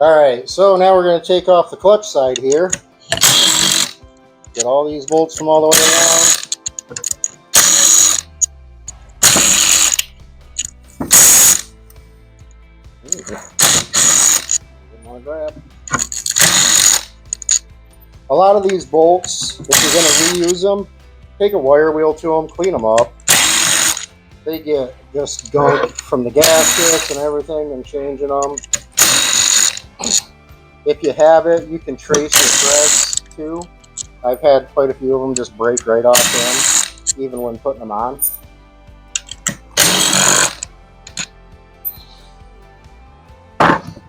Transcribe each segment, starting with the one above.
Alright, so now we're going to take off the clutch side here. Get all these bolts from all the way around. Grab. A lot of these bolts, if you're going to reuse them, take a wire wheel to them, clean them up. They get just gunk from the gaskets and everything and changing them. If you have it, you can trace the threads too. I've had quite a few of them just break right off them, even when putting them on.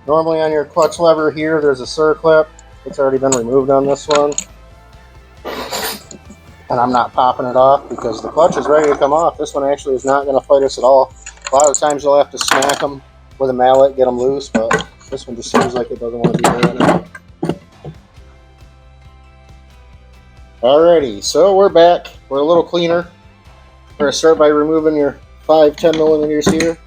Normally on your clutch lever here, there's a circlip. It's already been removed on this one. And I'm not popping it off because the clutch is ready to come off. This one actually is not going to fight us at all. A lot of times you'll have to smack them with a mallet, get them loose, but this one just seems like it doesn't want to be doing it. Alrighty, so we're back. We're a little cleaner. We're going to start by removing your 5-10 millimeters here.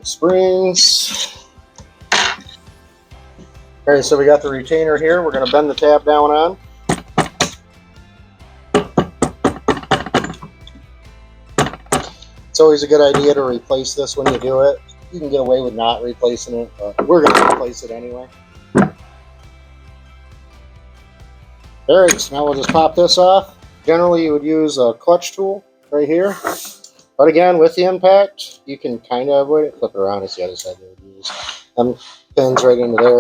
Springs. Alright, so we got the retainer here. We're going to bend the tab down on. It's always a good idea to replace this when you do it. You can get away with not replacing it, but we're going to replace it anyway. Alright, so now we'll just pop this off. Generally you would use a clutch tool right here. But again, with the impact, you can kind of avoid it. Flip it around, it's the other side they would use. Pins right into there.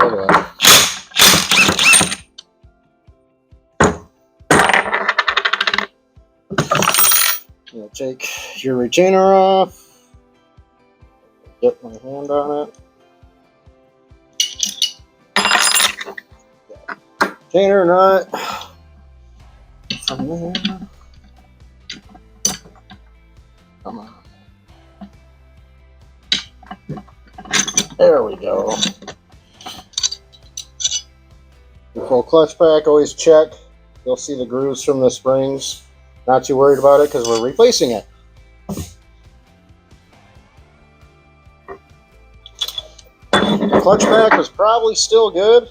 But you'll take your retainer off. Get my hand on it. Retainer nut. From there. Come on. There we go. Your full clutch pack, always check. You'll see the grooves from the springs. Not too worried about it because we're replacing it. The clutch pack was probably still good,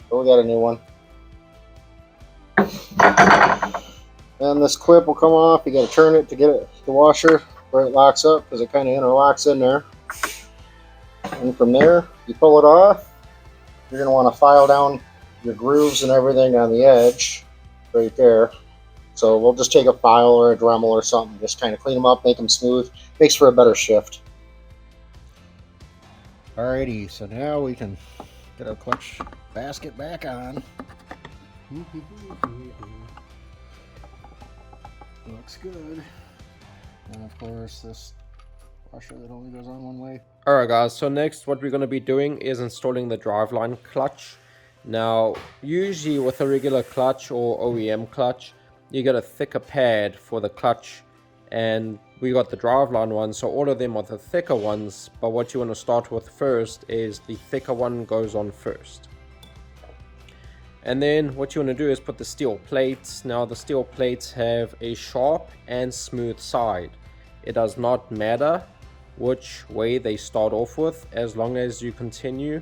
but we got a new one. And this clip will come off. You got to turn it to get it the washer where it locks up because it kind of interlocks in there. And from there, you pull it off. You're going to want to file down your grooves and everything on the edge right there. So we'll just take a file or a Dremel or something, just kind of clean them up, make them smooth. Makes for a better shift. Alrighty, so now we can get our clutch basket back on. Looks good. And of course this washer that only goes on one way. Alright guys, so next what we're going to be doing is installing the driveline clutch. Now usually with a regular clutch or OEM clutch you get a thicker pad for the clutch, and we got the driveline one, so all of them are the thicker ones, but what you want to start with first is the thicker one goes on first. And then what you want to do is put the steel plates. Now the steel plates have a sharp and smooth side. It does not matter which way they start off with, as long as you continue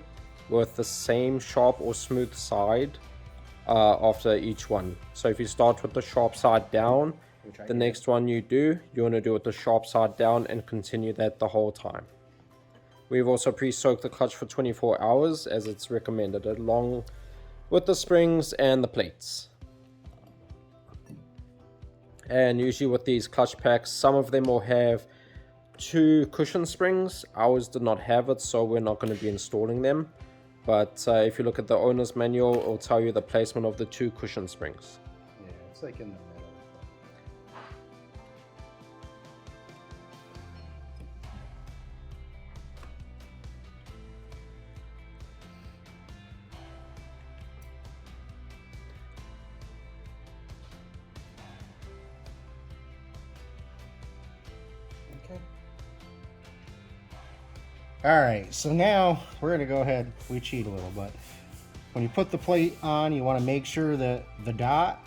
with the same sharp or smooth side after each one. So if you start with the sharp side down, the next one you want to do with the sharp side down and continue that the whole time. We've also pre-soaked the clutch for 24 hours as it's recommended, along with the springs and the plates. And usually with these clutch packs, some of them will have 2 cushion springs. Ours did not have it, so we're not going to be installing them. But if you look at the owner's manual, it will tell you the placement of the 2 cushion springs. Yeah, it's like in the middle. Okay. Alright, so now we're going to go ahead, we cheat a little, but when you put the plate on, you want to make sure that the dot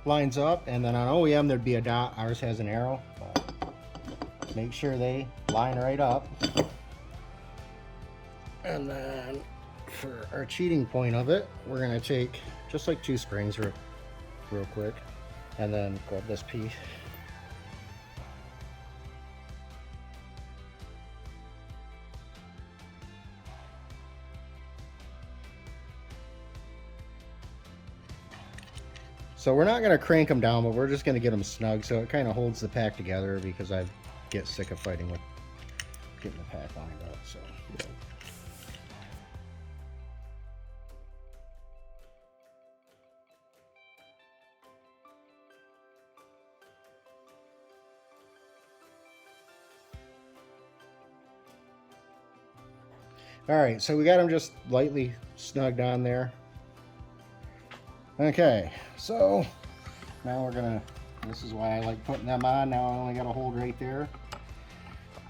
lines up, and then on OEM there'd be a dot, ours has an arrow. Make sure they line right up. And then for our cheating point of it, we're going to take just like 2 springs real quick, and then grab this piece. So we're not going to crank them down, but we're just going to get them snug so it kind of holds the pack together, because I get sick of fighting with getting the pack lined up. So yeah. All right, so we got them just lightly snugged on there. Okay, so now we're gonna, this is why I like putting them on. Now I only got a hold right there.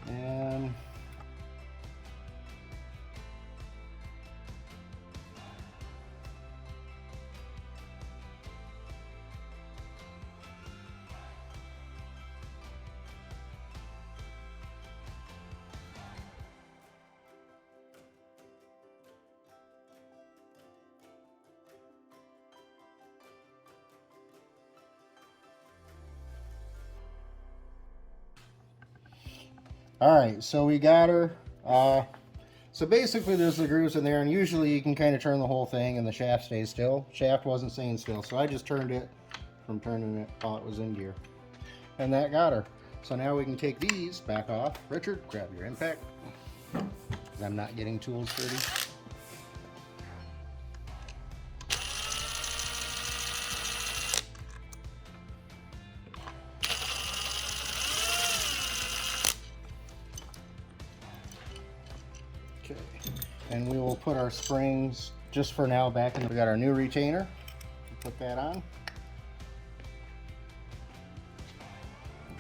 And all right, so we got her. So basically there's the grooves in there, and usually you can kind of turn the whole thing and the shaft stays still. Shaft wasn't staying still, so I just turned it from turning it while it was in gear. And that got her. So now we can take these back off. Richard, grab your impact, because I'm not getting tools dirty. Okay, and we will put our springs just for now back in. We got our new retainer. Put that on.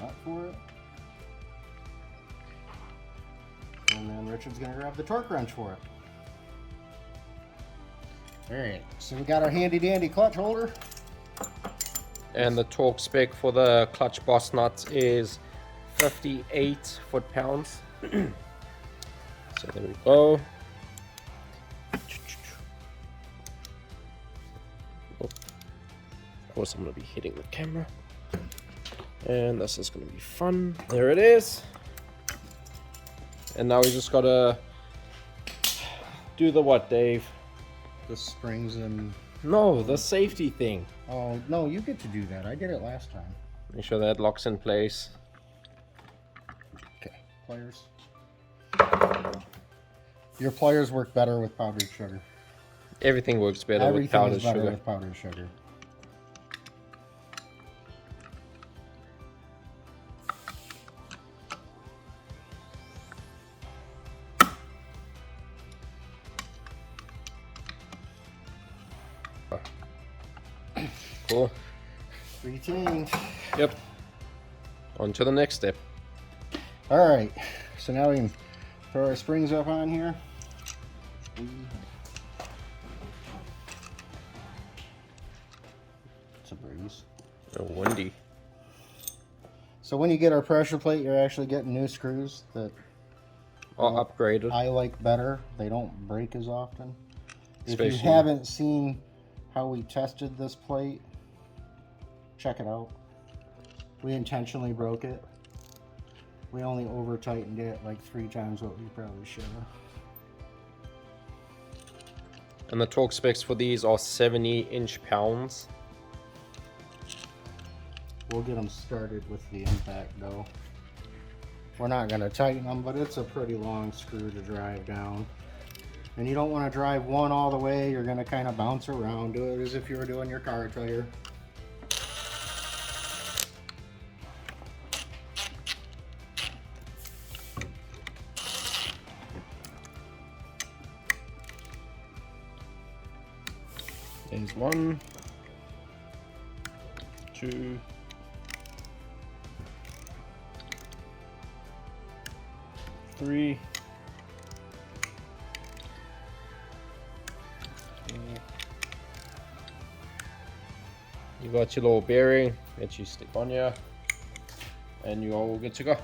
Up for it. And then Richard's gonna grab the torque wrench for it. Alright, so we got our handy dandy clutch holder. And the torque spec for the clutch boss nuts is 58 foot-pounds. So there we go. Oh, of course I'm going to be hitting the camera. And this is going to be fun. There it is. And now we just got to do the what, Dave? The springs and... No, the safety thing. Oh, no, you get to do that. I did it last time. Make sure that locks in place. Okay, pliers. Your pliers work better with powdered sugar. Everything works better with powdered sugar. Everything is better with powdered sugar. Cool. Retained. Yep. On to the next step. Alright, so now we can throw our springs up on here. It's a breeze. Oh, windy. So when you get our pressure plate, you're actually getting new screws that Or upgraded. I like better. They don't break as often. Especially... If you haven't seen how we tested this plate, check it out. We intentionally broke it. We only over tightened it like 3 times what we probably should have. And the torque specs for these are 70 inch-pounds. We'll get them started with the impact though. We're not going to tighten them, but it's a pretty long screw to drive down. And you don't want to drive one all the way. You're going to kind of bounce around. Do it as if you were doing your car tire. There's 1, 2, 3, You got your little bearing that you stick on here, and you're all good to go.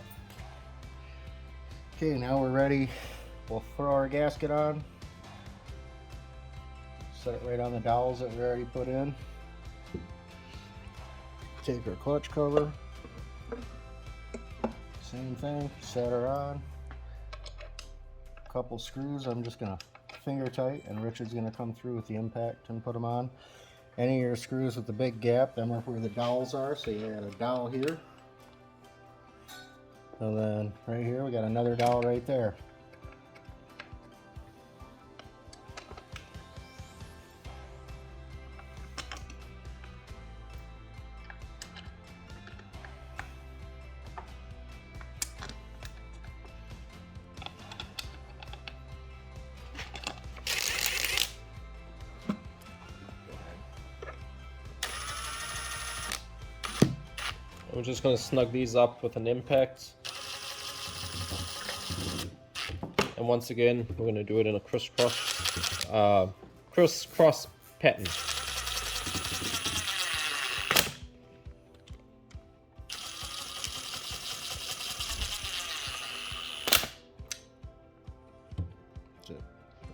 Okay, now we're ready. We'll throw our gasket on. Set it right on the dowels that we already put in. Take our clutch cover. Same thing, set her on. A couple screws, I'm just gonna finger tight, and Richard's gonna come through with the impact and put them on. Any of your screws with the big gap, them are where the dowels are, so you add a dowel here. And then right here, we got another dowel right there. We're just going to snug these up with an impact. And once again, we're going to do it in a crisscross pattern.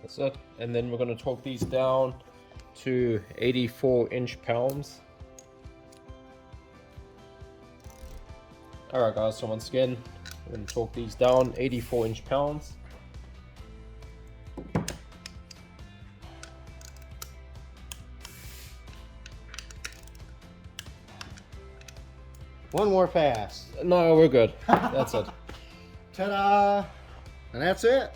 That's it. And then we're going to torque these down to 84 inch-pounds. Alright guys, so once again, we're going to torque these down 84 inch-pounds. One more pass. No, we're good. That's it. Ta-da! And that's it.